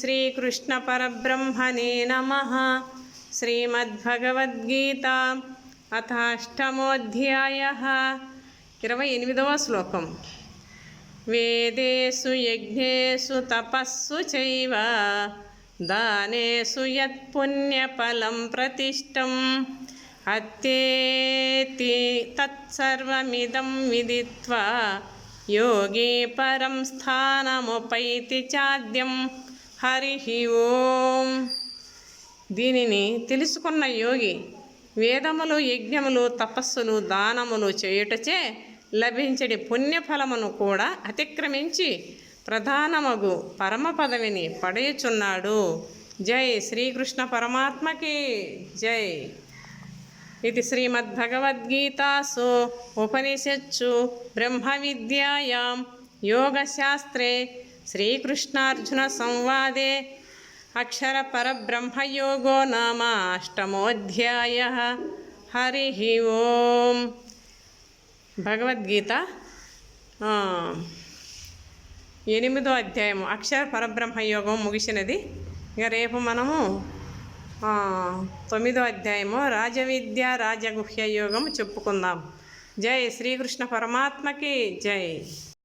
శ్రీకృష్ణ పరబ్రహ్మణే నమః. శ్రీమద్భగవద్గీత అథ అష్టమోऽధ్యాయః. 28వ శ్లోకం. వేదేషు యజ్ఞేషు తపస్సు చైవ దానేషు యత్పుణ్యఫలం ప్రతిష్టం అత్తేతి తత్సర్వమిదం విదిత్వా యోగి పరం స్థానముపైతి చాద్యం. హరి ఓం. దీనిని తెలుసుకున్న యోగి వేదములు, యజ్ఞములు, తపస్సులు, దానములు చేయుటచే లభించడి పుణ్యఫలమును కూడా అతిక్రమించి ప్రధానమగు పరమ పదవిని పడయుచున్నాడు. జై శ్రీకృష్ణ పరమాత్మకి జై. ఇది శ్రీమద్భగవద్గీతాసు ఉపనిషత్సు బ్రహ్మ విద్యాయాం యోగశాస్త్రే శ్రీకృష్ణార్జున సంవాదే అక్షర పరబ్రహ్మయోగో నామ అష్టమోऽధ్యాయః. హరి ఓం. భగవద్గీత 8వ అధ్యాయము అక్షర పరబ్రహ్మయోగం ముగిసినది. ఇక రేపు మనము 9వ అధ్యాయము రాజవిద్య రాజగుహ్య యోగము చెప్పుకుందాం. జై శ్రీకృష్ణ పరమాత్మకి జై.